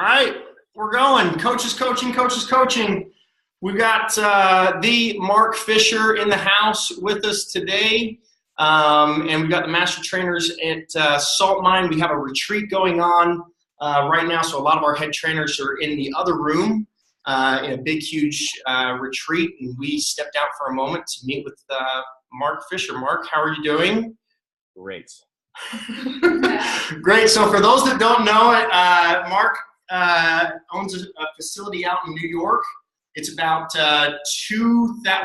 All right, we're going. Coaches coaching, coaches coaching. We've got the Mark Fisher in the house with us today. And we've got the master trainers at Salt Mine. We have a retreat going on right now. So a lot of our head trainers are in the other room in a big, huge retreat. And we stepped out for a moment to meet with Mark Fisher. Mark, how are you doing? Great. Great. So for those that don't know it, Mark owns a facility out in New York. It's about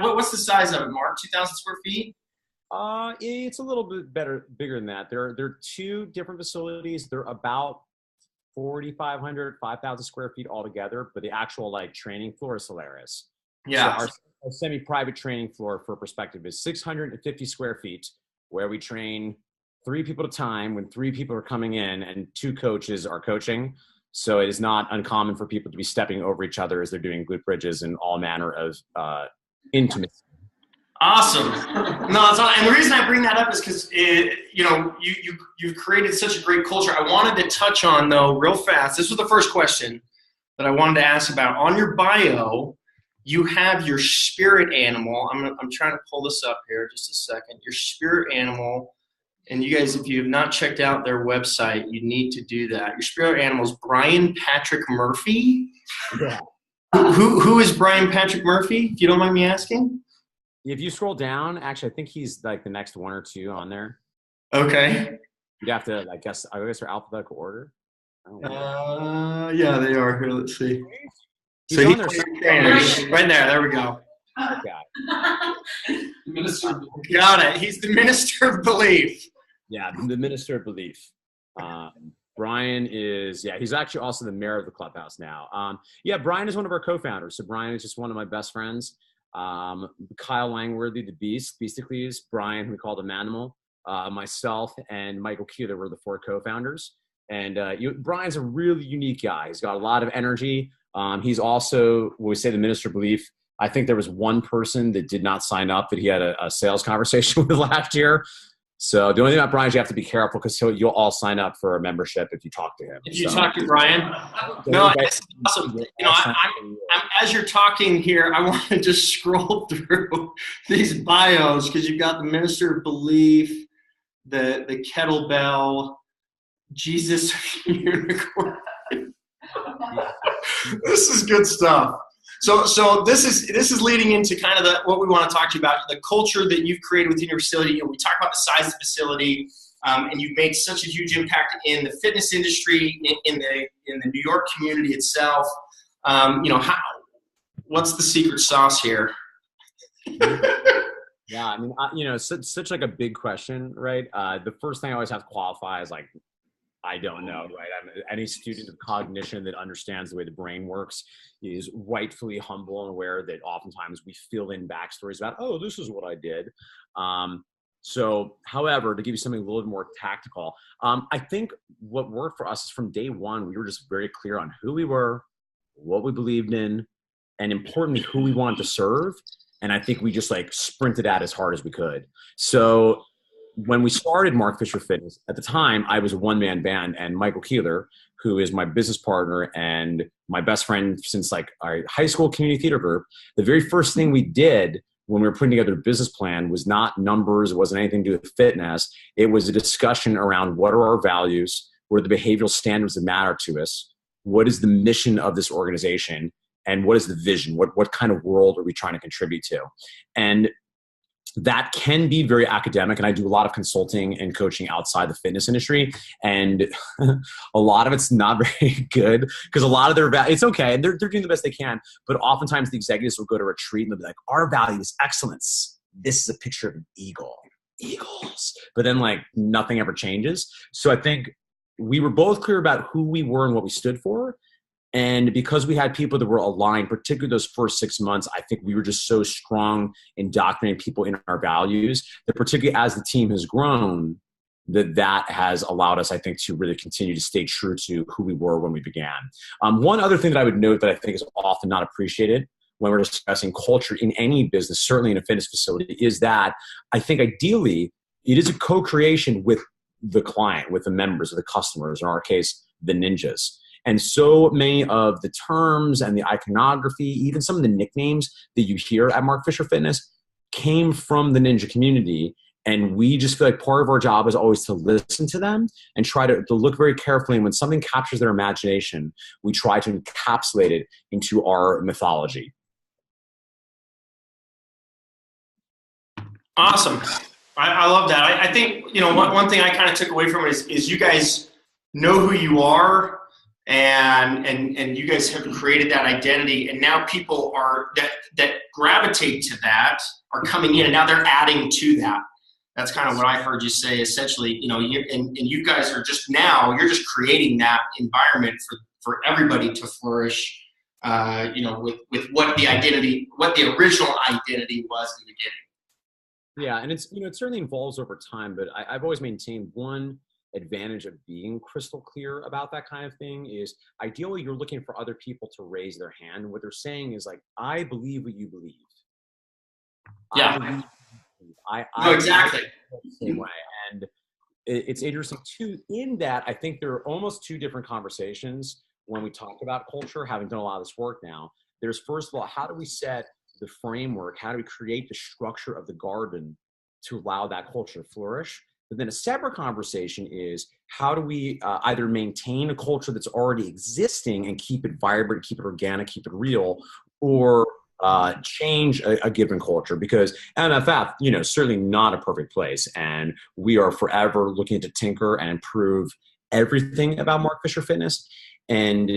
what's the size of it, Mark? 2,000 square feet? It's a little bit bigger than that. There are two different facilities. They're about 4,500, 5,000 square feet altogether, but the actual training floor is hilarious. Yeah. So our semi-private training floor, for perspective, is 650 square feet, where we train 3 people at a time when 3 people are coming in and 2 coaches are coaching. So it is not uncommon for people to be stepping over each other as they're doing glute bridges and all manner of intimacy. Awesome. No, and the reason I bring that up is because you've created such a great culture. I wanted to touch on, though, real fast. This was the first question that I wanted to ask about. On your bio, you have your spirit animal. I'm trying to pull this up here just a second. Your spirit animal. And you guys, if you have not checked out their website, you need to do that. Your spirit animal is Brian Patrick Murphy. Yeah. Who is Brian Patrick Murphy, if you don't mind me asking? If you scroll down, actually, I think he's the next 1 or 2 on there. Okay. You'd have to, I guess they're alphabetical order. Yeah, they are. Here, let's see. He's so on there. Right there. There we go. Got it. He's the minister of belief. Yeah, the minister of belief. Brian is, he's actually also the mayor of the clubhouse now. Brian is one of our co-founders. So Brian is just one of my best friends. Kyle Langworthy, the Beasticles, Brian, we called him Manimal, myself, and Michael Keeler were the 4 co-founders. And Brian's a really unique guy. He's got a lot of energy. He's also, when we say the minister of belief, I think there was 1 person that did not sign up that he had a sales conversation with last year. So the only thing about Brian is you have to be careful because you'll all sign up for a membership if you talk to him. If you talk to Brian? No, it's awesome. I'm, as you're talking here, I want to just scroll through these bios because you've got the minister of belief, the kettlebell, Jesus unicorn. This is good stuff. So this is leading into kind of what we want to talk to you about, the culture that you've created within your facility. We talk about the size of the facility, and you've made such a huge impact in the fitness industry, in the New York community itself. What's the secret sauce here? Yeah, I mean, it's such a big question, right? The first thing I always have to qualify is I don't know, right? Any student of cognition that understands the way the brain works is rightfully humble and aware that oftentimes we fill in backstories about, oh, this is what I did. However, to give you something a little bit more tactical, I think what worked for us is from day one, we were just very clear on who we were, what we believed in, and importantly, who we wanted to serve. And I think we just sprinted at as hard as we could. So when we started Mark Fisher Fitness, at the time, I was a one-man band, and Michael Keeler, who is my business partner and my best friend since our high school community theater group, the very first thing we did when we were putting together a business plan was not numbers, it wasn't anything to do with fitness. It was a discussion around what are our values, what are the behavioral standards that matter to us, what is the mission of this organization, and what is the vision, what kind of world are we trying to contribute to? And that can be very academic, and I do a lot of consulting and coaching outside the fitness industry, and a lot of it's not very good because a lot of it's okay, and they're doing the best they can, but oftentimes the executives will go to a retreat and they'll be like, our value is excellence. This is a picture of an eagle. Eagles. But then nothing ever changes. So I think we were both clear about who we were and what we stood for. And because we had people that were aligned, particularly those first 6 months, I think we were just so strong in doctrinating people in our values that particularly as the team has grown, that has allowed us, I think, to really continue to stay true to who we were when we began. One other thing that I would note that I think is often not appreciated when we're discussing culture in any business, certainly in a fitness facility, is that I think ideally it is a co-creation with the client, with the members, of the customers, in our case, the ninjas. And so many of the terms and the iconography, even some of the nicknames that you hear at Mark Fisher Fitness came from the ninja community. And we just feel like part of our job is always to listen to them and try to look very carefully. And when something captures their imagination, we try to encapsulate it into our mythology. Awesome. I love that. I think, one thing I kind of took away from it is you guys know who you are, and you guys have created that identity, and now people are that gravitate to that are coming in, and now they're adding to that. That's kind of what I heard you say, essentially. And you guys are you're just creating that environment for everybody to flourish. With what the original identity was in the beginning. Yeah, and it's it certainly evolves over time, but I've always maintained one advantage of being crystal clear about that kind of thing is ideally you're looking for other people to raise their hand. What they're saying is like, I believe what you believe. Yeah. I exactly. The same way. And it's interesting too, in that I think there are almost two different conversations when we talk about culture, having done a lot of this work now. There's, first of all, how do we set the framework? How do we create the structure of the garden to allow that culture to flourish? But then a separate conversation is how do we either maintain a culture that's already existing and keep it vibrant, keep it organic, keep it real, or change a given culture? Because MFF, certainly not a perfect place. And we are forever looking to tinker and improve everything about Mark Fisher Fitness. And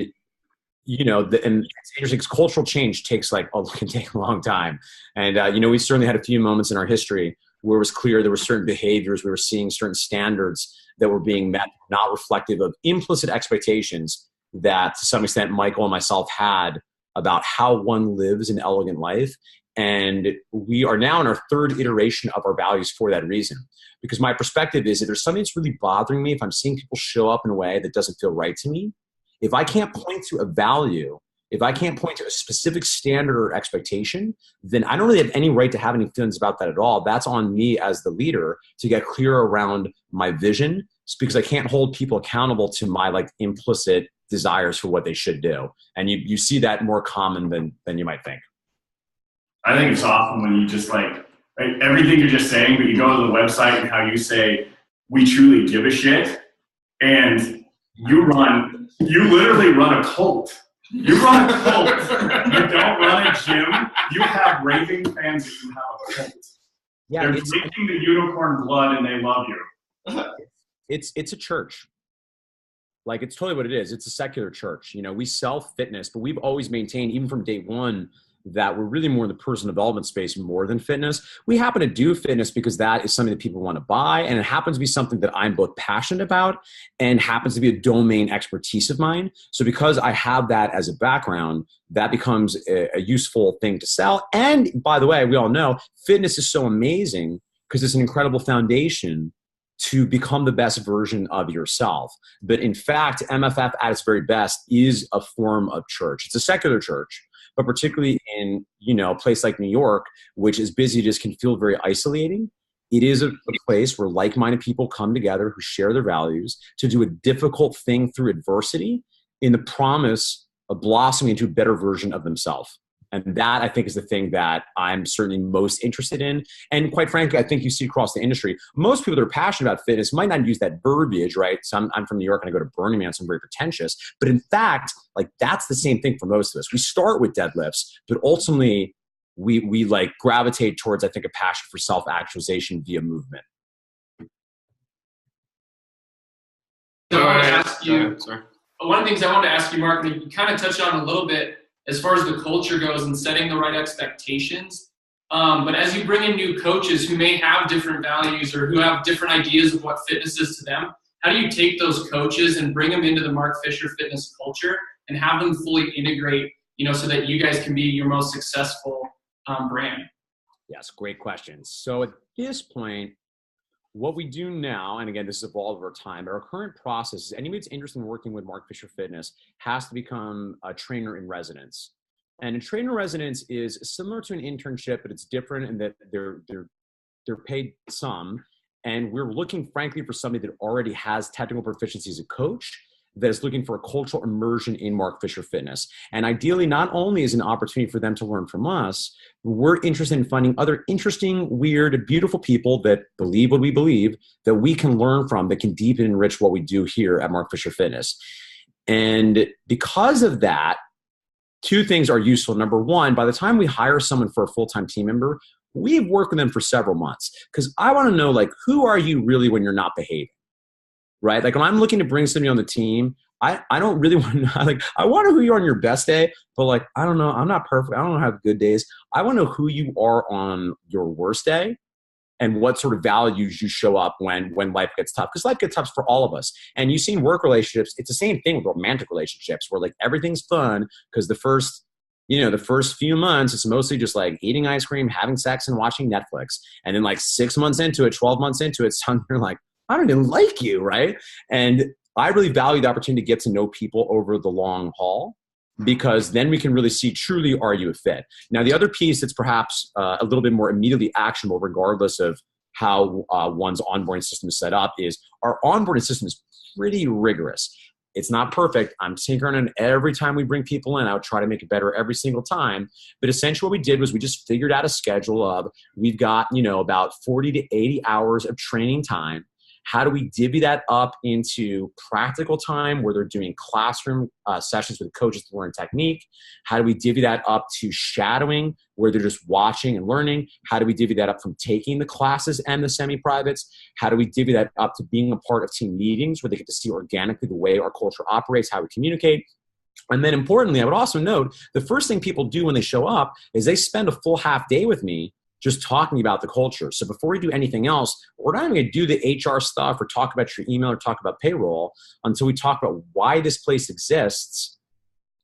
and it's interesting because cultural change can take a long time. And, we certainly had a few moments in our history where it was clear there were certain behaviors, we were seeing certain standards that were being met, not reflective of implicit expectations that to some extent Michael and myself had about how one lives an elegant life. And we are now in our third iteration of our values for that reason. Because my perspective is, if there's something that's really bothering me, if I'm seeing people show up in a way that doesn't feel right to me, if I can't point to a value, if I can't point to a specific standard or expectation, then I don't really have any right to have any feelings about that at all. That's on me as the leader to get clear around my vision. It's because I can't hold people accountable to my implicit desires for what they should do. And you see that more common than you might think. I think it's awesome when you just everything you're just saying, but you go to the website and how you say, we truly give a shit. And you literally run a cult. You run a cult. You don't run a gym. You have raving fans that you have a cult. Yeah, they're drinking the unicorn blood and they love you. It's a church. It's totally what it is. It's a secular church. We sell fitness, but we've always maintained, even from day one, that we're really more in the personal development space more than fitness. We happen to do fitness because that is something that people want to buy, and it happens to be something that I'm both passionate about and happens to be a domain expertise of mine. So because I have that as a background, that becomes a useful thing to sell. And by the way, we all know fitness is so amazing because it's an incredible foundation to become the best version of yourself. But in fact, MFF at its very best is a form of church. It's a secular church. But particularly in, a place like New York, which as busy as can feel very isolating, it is a place where like-minded people come together who share their values to do a difficult thing through adversity in the promise of blossoming into a better version of themselves. And that, I think, is the thing that I'm certainly most interested in. And quite frankly, I think you see across the industry, most people that are passionate about fitness might not use that verbiage, right? So I'm from New York and I go to Burning Man, so I'm very pretentious. But in fact, that's the same thing for most of us. We start with deadlifts, but ultimately we gravitate towards, I think, a passion for self-actualization via movement. So I want to ask you, one of the things I wanted to ask you, Mark, and you kind of touched on a little bit, as far as the culture goes and setting the right expectations. But as you bring in new coaches who may have different values or who have different ideas of what fitness is to them, how do you take those coaches and bring them into the Mark Fisher Fitness culture and have them fully integrate, so that you guys can be your most successful brand? Yes, great question. So at this point, what we do now, and again, this has evolved over time, but our current process is anybody that's interested in working with Mark Fisher Fitness has to become a trainer in residence. And a trainer in residence is similar to an internship, but it's different in that they're paid some. And we're looking, frankly, for somebody that already has technical proficiency as a coach that is looking for a cultural immersion in Mark Fisher Fitness. And ideally, not only is an opportunity for them to learn from us, we're interested in finding other interesting, weird, beautiful people that believe what we believe that we can learn from, that can deepen and enrich what we do here at Mark Fisher Fitness. And because of that, two things are useful. Number one, by the time we hire someone for a full-time team member, we've worked with them for several months, because I want to know, like, who are you really when you're not behaving? Right? Like when I'm looking to bring somebody on the team, I don't really want to know, like, I want to know who you are on your best day, but like, I don't know, I'm not perfect. I don't have good days. I want to know who you are on your worst day and what sort of values you show up when life gets tough. Because life gets tough for all of us. And you've seen work relationships. It's the same thing with romantic relationships where like everything's fun because the first few months, it's mostly just like eating ice cream, having sex, and watching Netflix. And then like 6 months into it, 12 months into it, you're like, I don't even like you, right? And I really value the opportunity to get to know people over the long haul, because then we can really see truly, are you a fit? Now, the other piece that's perhaps a little bit more immediately actionable, regardless of how one's onboarding system is set up, is our onboarding system is pretty rigorous. It's not perfect. I'm tinkering on it every time we bring people in. I would try to make it better every single time. But essentially what we did was we just figured out a schedule of, we've got, about 40 to 80 hours of training time. How do we divvy that up into practical time where they're doing classroom sessions with coaches to learn technique? How do we divvy that up to shadowing where they're just watching and learning? How do we divvy that up from taking the classes and the semi-privates? How do we divvy that up to being a part of team meetings where they get to see organically the way our culture operates, how we communicate? And then importantly, I would also note the first thing people do when they show up is they spend a full half day with me just talking about the culture. So before we do anything else, we're not even going to do the HR stuff or talk about your email or talk about payroll until we talk about why this place exists.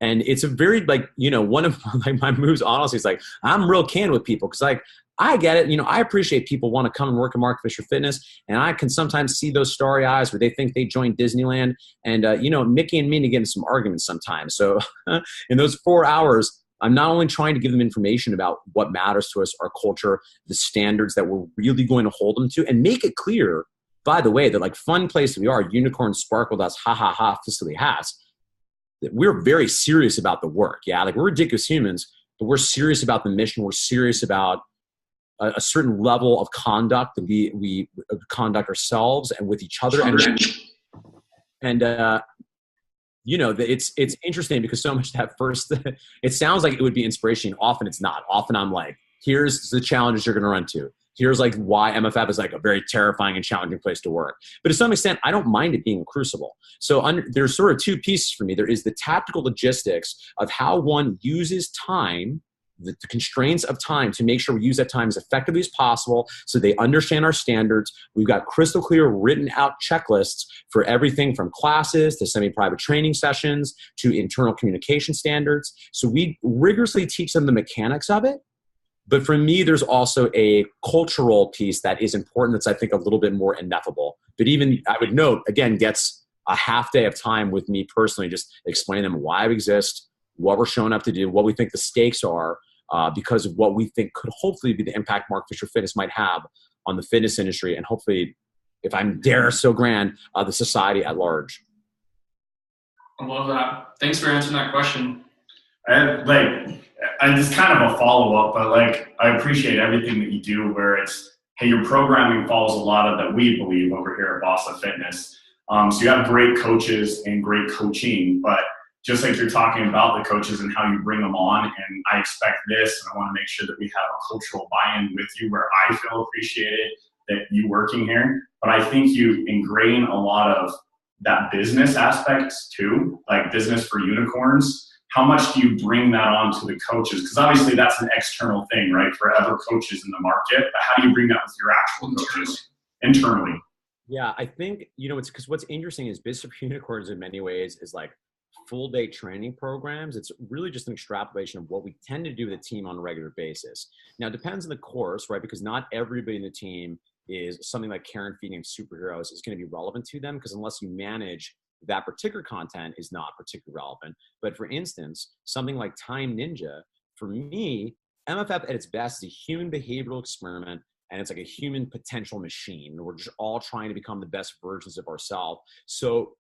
And it's a very one of my moves, honestly, is like, I'm real candid with people because I get it. I appreciate people want to come and work at Mark Fisher Fitness, and I can sometimes see those starry eyes where they think they joined Disneyland. And, Mickey and Minnie get in some arguments sometimes. So in those 4 hours, I'm not only trying to give them information about what matters to us, our culture, the standards that we're really going to hold them to, and make it clear, by the way, that like fun place we are, unicorn sparkle does ha ha ha facility has, that we're very serious about the work. Yeah, like we're ridiculous humans, but we're serious about the mission. We're serious about a certain level of conduct that we conduct ourselves and with each other. It's interesting because so much that first, it sounds like it would be inspiration. Often it's not. Often I'm like, here's the challenges you're going to run to. Here's like why MFF is like a very terrifying and challenging place to work. But to some extent, I don't mind it being a crucible. So there's sort of two pieces for me. There is the tactical logistics of how one uses time, the constraints of time, to make sure we use that time as effectively as possible so they understand our standards. We've got crystal clear written out checklists for everything from classes to semi-private training sessions to internal communication standards. So we rigorously teach them the mechanics of it. But for me, there's also a cultural piece that is important that's, I think, a little bit more ineffable. But even, I would note, again, gets a half day of time with me personally, just explaining them why we exist, what we're showing up to do, what we think the stakes are, because of what we think could hopefully be the impact Mark Fisher Fitness might have on the fitness industry, and hopefully, if I'm dare so grand, the society at large. I love that. Thanks for answering that question. And it's kind of a follow-up, but I appreciate everything that you do where it's, hey, your programming follows a lot of that we believe over here at Bossa Fitness. So you have great coaches and great coaching, but just like you're talking about the coaches and how you bring them on, and I expect this, and I want to make sure that we have a cultural buy-in with you where I feel appreciated that you working here. But I think you ingrain a lot of that business aspects too, like business for unicorns. How much do you bring that on to the coaches? Because obviously that's an external thing, right, for other coaches in the market. But how do you bring that with your actual coaches internally? Yeah, I think, it's because what's interesting is Business for Unicorns in many ways is like full day training programs. It's really just an extrapolation of what we tend to do with a team on a regular basis. Now, it depends on the course, right? Because not everybody in the team is something like Care and Feeding Superheroes is going to be relevant to them, because unless you manage that particular content is not particularly relevant. But for instance, something like Time Ninja, for me, MFF at its best is a human behavioral experiment, and it's like a human potential machine. We're just all trying to become the best versions of ourselves. So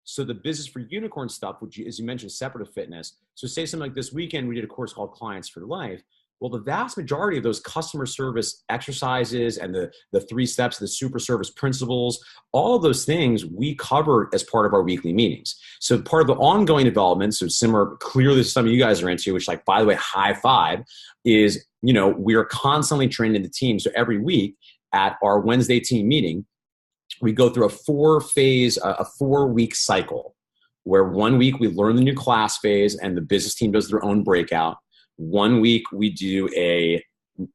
So the business for unicorn stuff, which, as you mentioned, is separate of fitness. So say something like this weekend, we did a course called Clients for Life. Well, the vast majority of those customer service exercises and the 3 steps, the super service principles, all of those things we cover as part of our weekly meetings. So part of the ongoing development, so similar clearly to some of you guys are into, which, like, by the way, high five, is, we are constantly training the team. So every week at our Wednesday team meeting, we go through a 4-week cycle where 1 week we learn the new class phase and the business team does their own breakout. 1 week we do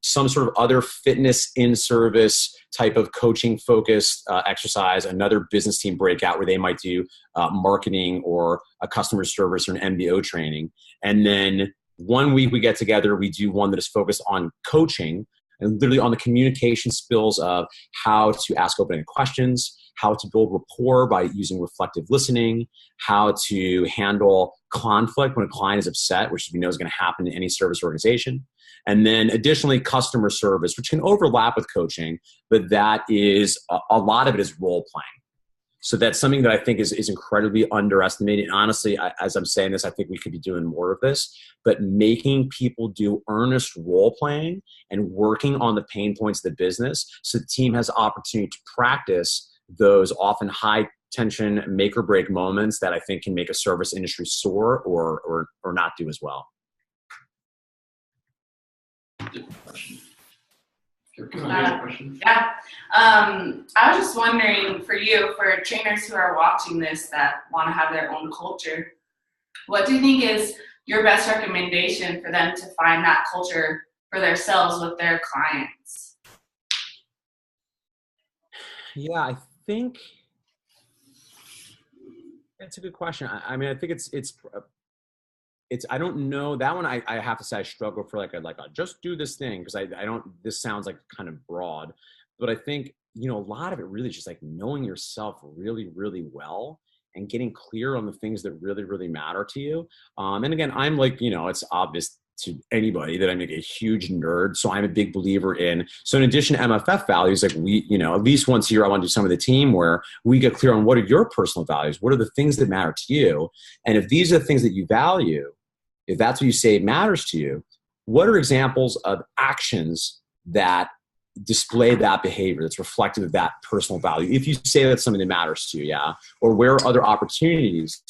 some sort of other fitness in service type of coaching focused exercise, another business team breakout where they might do marketing or a customer service or an MBO training. And then 1 week we get together, we do one that is focused on coaching and literally on the communication skills of how to ask open-ended questions, how to build rapport by using reflective listening, how to handle conflict when a client is upset, which we know is going to happen in any service organization. And then additionally, customer service, which can overlap with coaching, but that is, a lot of it is role playing. So that's something that I think is incredibly underestimated. And honestly, as I'm saying this, I think we could be doing more of this, but making people do earnest role playing and working on the pain points of the business so the team has the opportunity to practice those often high tension make or break moments that I think can make a service industry soar or not do as well. Yeah. I was just wondering for you, for trainers who are watching this that want to have their own culture, what do you think is your best recommendation for them to find that culture for themselves with their clients? Yeah, I think that's a good question. I mean, I think it's I don't know that one. I have to say I struggle for like a just do this thing, because I don't, this sounds like kind of broad, but I think, a lot of it really is just like knowing yourself really, really well and getting clear on the things that really, really matter to you. And again, I'm like, it's obvious to anybody that I'm like a huge nerd. So I'm a big believer so in addition to MFF values, like we, at least once a year, I want to do some of the team where we get clear on what are your personal values? What are the things that matter to you? And if these are the things that you value, if that's what you say matters to you, what are examples of actions that display that behavior that's reflective of that personal value? If you say that's something that matters to you, yeah, or where are other opportunities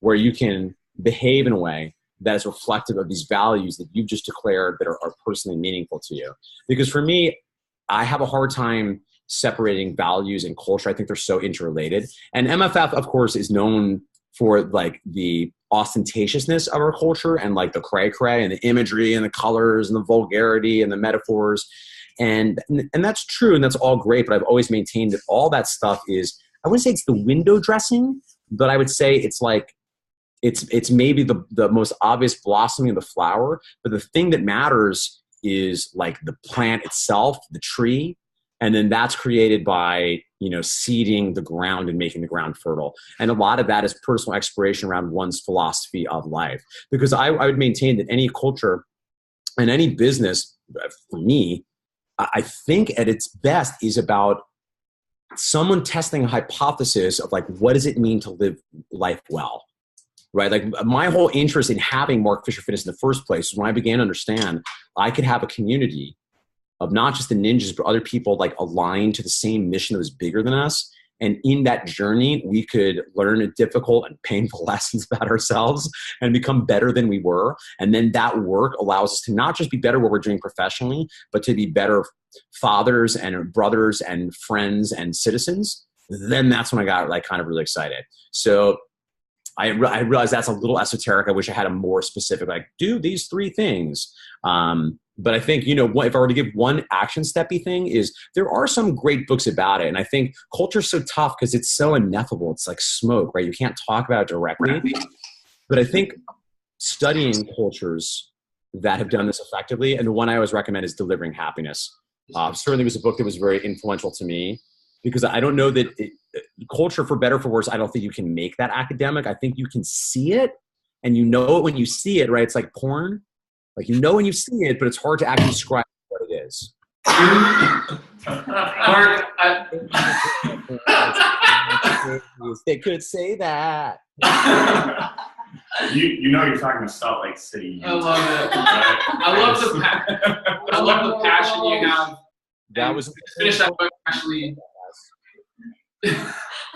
where you can behave in a way that is reflective of these values that you've just declared that are personally meaningful to you? Because for me, I have a hard time separating values and culture. I think they're so interrelated. And MFF, of course, is known for like the ostentatiousness of our culture and like the cray-cray and the imagery and the colors and the vulgarity and the metaphors. And that's true, and that's all great, but I've always maintained that all that stuff is, I wouldn't say it's the window dressing, but I would say it's like, it's maybe the most obvious blossoming of the flower, but the thing that matters is like the plant itself, the tree, and then that's created by, seeding the ground and making the ground fertile. And a lot of that is personal exploration around one's philosophy of life. Because I would maintain that any culture and any business, for me, I think at its best is about someone testing a hypothesis of like, what does it mean to live life well? Right? Like my whole interest in having Mark Fisher Fitness in the first place is when I began to understand I could have a community of not just the ninjas, but other people like aligned to the same mission that was bigger than us. And in that journey, we could learn difficult and painful lessons about ourselves and become better than we were. And then that work allows us to not just be better what we're doing professionally, but to be better fathers and brothers and friends and citizens. Then that's when I got like kind of really excited. So I realized that's a little esoteric. I wish I had a more specific, like do these 3 things. But I think, if I were to give one action steppy thing is there are some great books about it. And I think culture is so tough because it's so ineffable. It's like smoke, right? You can't talk about it directly. But I think studying cultures that have done this effectively, and the one I always recommend is Delivering Happiness. Certainly was a book that was very influential to me because I don't know that culture, for better or for worse, I don't think you can make that academic. I think you can see it, and you know it when you see it, right? It's like porn. Like when you see it, but it's hard to actually describe what it is. Mark, they could say that. You know you're talking to Salt Lake City. I love it. I love the passion you have. That was finish that book actually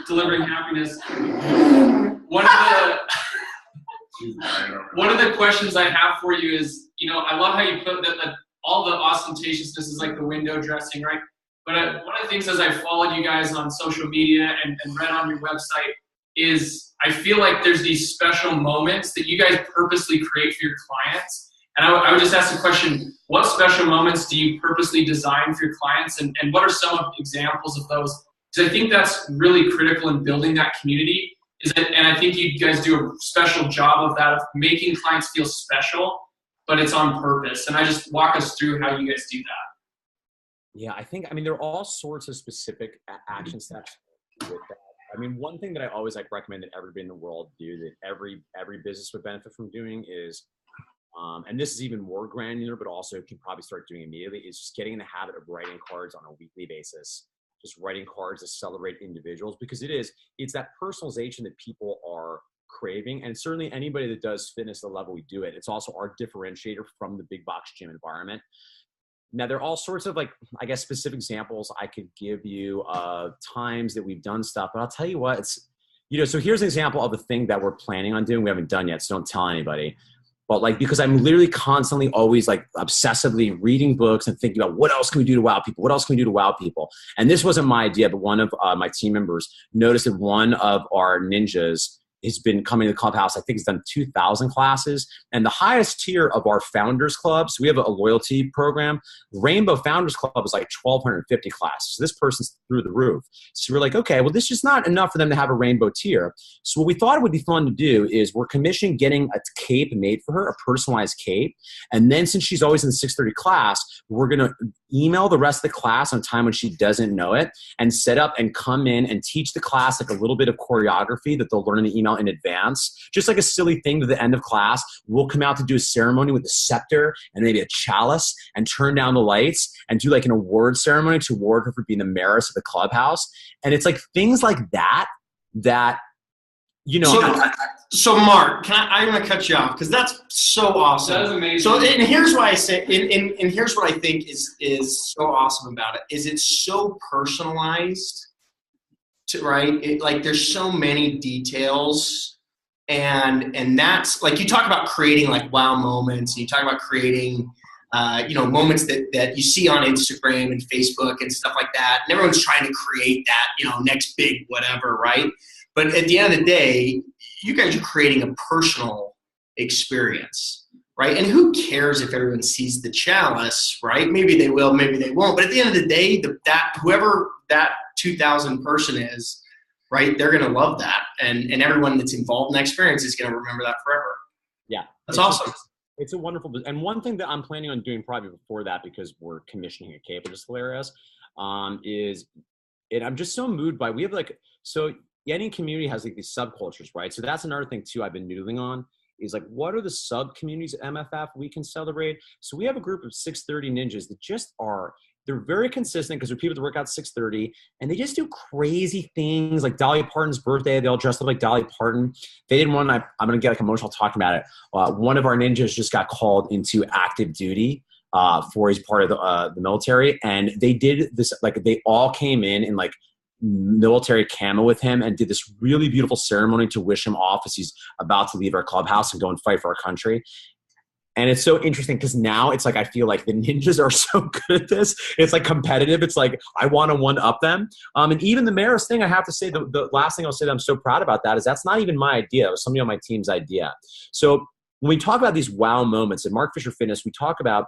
delivering happiness. One of the questions I have for you is, I love how you put that all the ostentatiousness is like the window dressing, right? But one of the things as I followed you guys on social media and read on your website is I feel like there's these special moments that you guys purposely create for your clients. And I would just ask the question, what special moments do you purposely design for your clients? And what are some of the examples of those? Because I think that's really critical in building that community. And I think you guys do a special job of that, of making clients feel special, but it's on purpose. And I just walk us through how you guys do that. Yeah, there are all sorts of specific action steps with that. One thing that I always recommend that everybody in the world do, that every business would benefit from doing is, and this is even more granular, but also can probably start doing immediately, is just getting in the habit of writing cards on a weekly basis. Just writing cards to celebrate individuals, because it's that personalization that people are craving. And certainly anybody that does fitness the level we do it, it's also our differentiator from the big box gym environment. Now, there are all sorts of specific examples I could give you of times that we've done stuff, but I'll tell you what, so here's an example of a thing that we're planning on doing. We haven't done yet, so don't tell anybody. But because I'm literally constantly always obsessively reading books and thinking about what else can we do to wow people? What else can we do to wow people? And this wasn't my idea, but one of my team members noticed that one of our ninjas has been coming to the clubhouse. I think he's done 2,000 classes. And the highest tier of our founders club, so we have a loyalty program. Rainbow Founders Club is 1,250 classes. So this person's through the roof. So we're like, okay, well, this is just not enough for them to have a rainbow tier. So what we thought it would be fun to do is we're commissioning getting a cape made for her, a personalized cape. And then since she's always in the 6:30 class, we're going to email the rest of the class on time when she doesn't know it and set up and come in and teach the class a little bit of choreography that they'll learn in the email in advance, just a silly thing to the end of class. We'll come out to do a ceremony with a scepter and maybe a chalice and turn down the lights and do an award ceremony to award her for being the mayoress of the clubhouse. And it's things like that. So Mark, I'm going to cut you off because that's so awesome. That is amazing. So, and here's why I say, and here's what I think is so awesome about it, is it's so personalized, right? There's so many details, and that's you talk about creating wow moments, and you talk about creating, moments that you see on Instagram and Facebook and stuff like that, and everyone's trying to create that, next big whatever, right? But at the end of the day, you guys are creating a personal experience, right? And who cares if everyone sees the chalice, right? Maybe they will, maybe they won't. But at the end of the day, whoever that 2,000 person is, right, they're going to love that. And everyone that's involved in that experience is going to remember that forever. Yeah. That's awesome. It's a wonderful, and one thing that I'm planning on doing probably before that, because we're commissioning a cape, which is hilarious, is, and I'm just so moved by, we have any community has these subcultures, right? So that's another thing too I've been noodling on is what are the sub communities at MFF we can celebrate? So we have a group of 6:30 ninjas that just they're very consistent because they're people that work out 6:30 and they just do crazy things like Dolly Parton's birthday. They all dressed up like Dolly Parton. They did one, I'm going to get emotional talking about it. One of our ninjas just got called into active duty for he's part of the military. And they did this, they all came in military camo with him and did this really beautiful ceremony to wish him off as he's about to leave our clubhouse and go and fight for our country. And it's so interesting because now it's I feel the ninjas are so good at this. It's competitive. It's I want to one-up them. And even the mayor's thing, I have to say, the last thing I'll say that I'm so proud about that is that's not even my idea. It was somebody on my team's idea. So when we talk about these wow moments at Mark Fisher Fitness, we talk about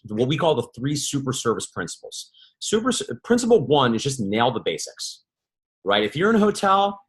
what we call the 3 super service principles. Principle 1 is just nail the basics, right? If you're in a hotel,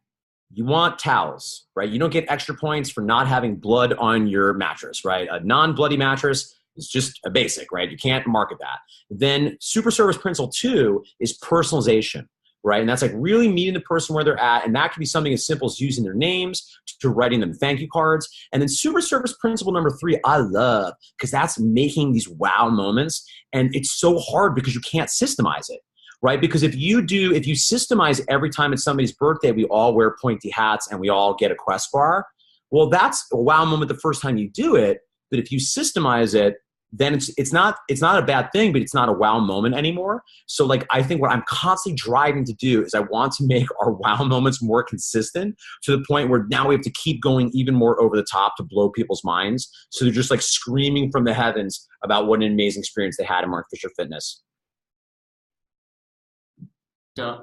you want towels, right? You don't get extra points for not having blood on your mattress, right? A non-bloody mattress is just a basic, right? You can't market that. Then super service principle 2 is personalization. right? And that's like really meeting the person where they're at. And that could be something as simple as using their names to writing them thank you cards. And then super service principle number 3, I love, because that's making these wow moments. And it's so hard because you can't systemize it, right? Because if you systemize every time it's somebody's birthday, we all wear pointy hats and we all get a Quest bar. Well, that's a wow moment the first time you do it. But if you systemize it, then it's not a bad thing, but it's not a wow moment anymore. So like, I think what I'm constantly driving to do is I want to make our wow moments more consistent to the point where now we have to keep going even more over the top to blow people's minds. So they're just like screaming from the heavens about what an amazing experience they had in Mark Fisher Fitness. Yeah.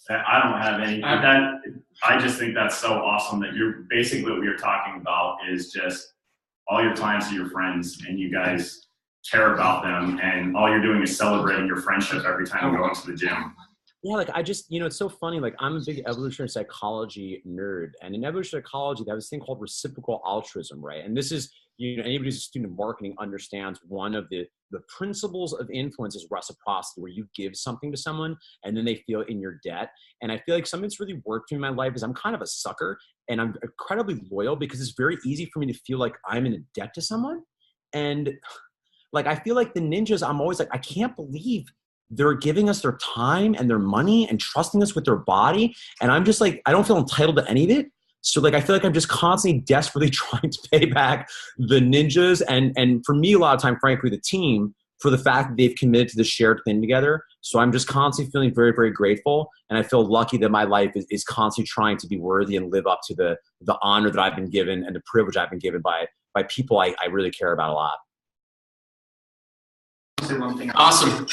I don't have any. I just think that's so awesome that you're basically what you're talking about is just all your clients are your friends and you guys care about them, and all you're doing is celebrating your friendship every time you go into the gym. Yeah, like I just, it's so funny. Like I'm a big evolutionary psychology nerd, and in evolutionary psychology, they have this thing called reciprocal altruism, right? And this is, anybody who's a student of marketing understands one of the principles of influence is reciprocity, where you give something to someone and then they feel in your debt. And I feel like something that's really worked for me in my life is I'm kind of a sucker and I'm incredibly loyal because it's very easy for me to feel like I'm in a debt to someone. And like, I feel like the ninjas, I'm always like, I can't believe they're giving us their time and their money and trusting us with their body. And I'm just like, I don't feel entitled to any of it. So like, I feel like I'm just constantly desperately trying to pay back the ninjas. And for me, a lot of time, frankly, the team for the fact that they've committed to this shared thing together. So I'm just constantly feeling very, very grateful. And I feel lucky that my life is constantly trying to be worthy and live up to the honor that I've been given and the privilege I've been given by people I really care about a lot. Say one thing. Awesome.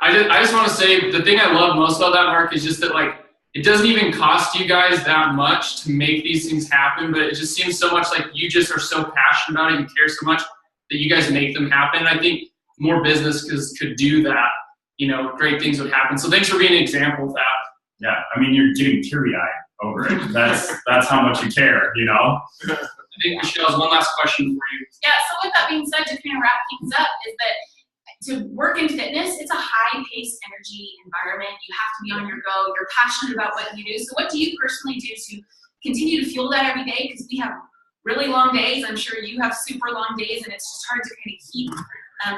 I just want to say the thing I love most about that, Mark, is just that like it doesn't even cost you guys that much to make these things happen, but it just seems so much like you just are so passionate about it, you care so much that you guys make them happen. I think more business could do that. Great things would happen. So thanks for being an example of that. Yeah, I mean, you're getting teary-eyed over it. That's how much you care, I think Michelle has one last question for you. Yeah, so with that being said, to kind of wrap things up, is that to work in fitness, it's a high-paced energy environment. You have to be on your go. You're passionate about what you do. So what do you personally do to continue to fuel that every day? Because we have really long days. I'm sure you have super long days, and it's just hard to kind of keep.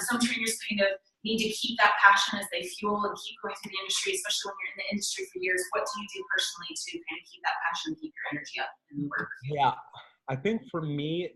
Some trainers kind of need to keep that passion as they fuel and keep going through the industry, especially when you're in the industry for years. What do you do personally to kind of keep that passion, keep your energy up in the work? Yeah. I think for me,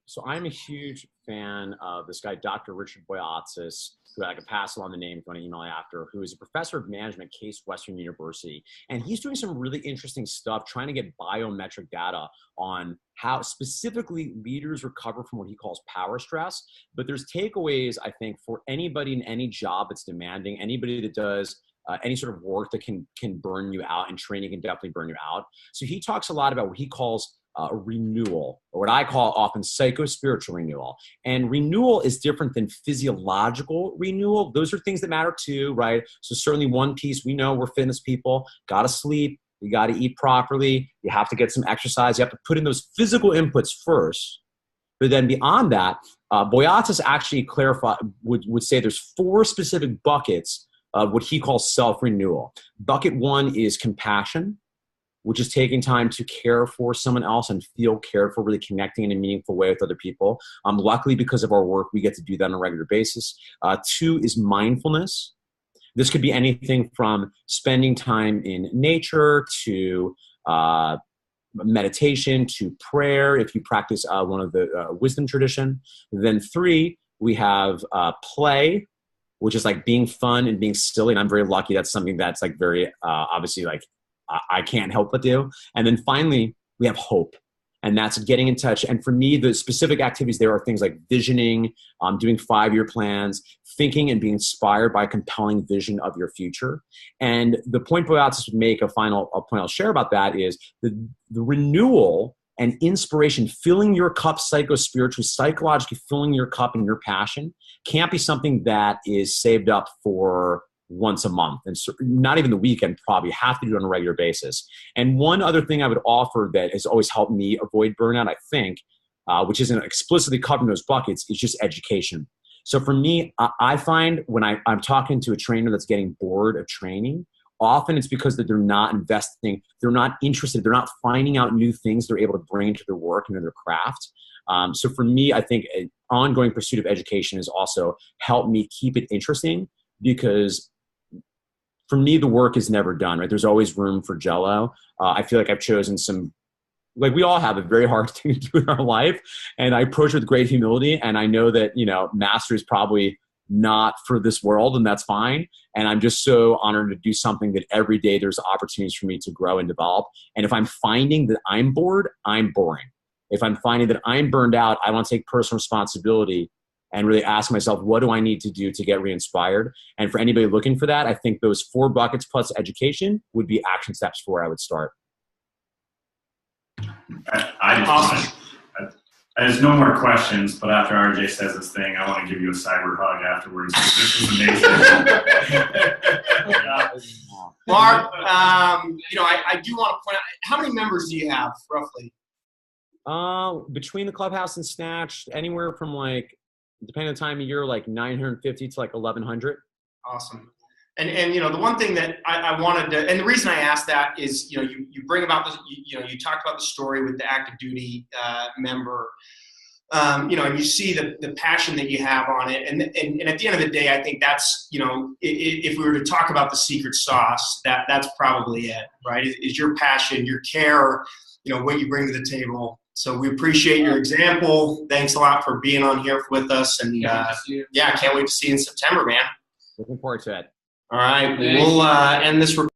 so I'm a huge fan of this guy, Dr. Richard Boyatzis, who I can pass along the name if you want to email after, who is a professor of management at Case Western University. And he's doing some really interesting stuff, trying to get biometric data on how specifically leaders recover from what he calls power stress. But there's takeaways, I think, for anybody in any job that's demanding, anybody that does any sort of work that can burn you out, and training can definitely burn you out. So he talks a lot about what he calls renewal, or what I call often psycho-spiritual renewal. And renewal is different than physiological renewal. Those are things that matter too, right? So certainly one piece, we know we're fitness people, got to sleep, you got to eat properly, you have to get some exercise, you have to put in those physical inputs first. But then beyond that, Boyatzis actually would say there's 4 specific buckets of what he calls self-renewal. Bucket 1 is compassion, which is taking time to care for someone else and feel cared for, really connecting in a meaningful way with other people. Luckily, because of our work, we get to do that on a regular basis. 2 is mindfulness. This could be anything from spending time in nature to meditation to prayer, if you practice one of the wisdom tradition. Then 3, we have play, which is like being fun and being silly. And I'm very lucky. That's something that's like very obviously like I can't help but do. And then finally, we have hope. And that's getting in touch. And for me, the specific activities there are things like visioning, doing 5-year plans, thinking and being inspired by a compelling vision of your future. And the point Boyatzis would make, a final point I'll share about that is the renewal and inspiration, filling your cup psycho-spiritually, psychologically filling your cup and your passion can't be something that is saved up for once a month, and so not even the weekend. Probably have to do it on a regular basis. And one other thing I would offer that has always helped me avoid burnout, I think, which isn't explicitly covering those buckets, is just education. So for me, I find when I'm talking to a trainer that's getting bored of training, often it's because that they're not investing, they're not interested, they're not finding out new things they're able to bring into their work and into their craft. So for me, I think an ongoing pursuit of education has also helped me keep it interesting, because for me, the work is never done, right? There's always room for Jello. I feel like I've chosen some, like we all have a very hard thing to do in our life, and I approach it with great humility. And I know that, master is probably not for this world, and that's fine. And I'm just so honored to do something that every day there's opportunities for me to grow and develop. And if I'm finding that I'm bored, I'm boring. If I'm finding that I'm burned out, I want to take personal responsibility and really ask myself, what do I need to do to get re-inspired? And for anybody looking for that, I think those 4 buckets plus education would be action steps for where I would start. There's no more questions, but after RJ says this thing, I want to give you a cyber hug afterwards. This was amazing. Mark, I do want to point out, how many members do you have, roughly? Between the clubhouse and Snatch, anywhere from depending on the time of year, 950 to 1,100. Awesome. And the one thing that I wanted to, and the reason I asked that is, you bring about this, you talked about the story with the active duty member, and you see the passion that you have on it. And at the end of the day, I think that's, if we were to talk about the secret sauce, that's probably it, right? Is your passion, your care, what you bring to the table. So we appreciate your example. Thanks a lot for being on here with us. And can't wait to see you in September, man. Looking forward to it. All right, we'll end this recording.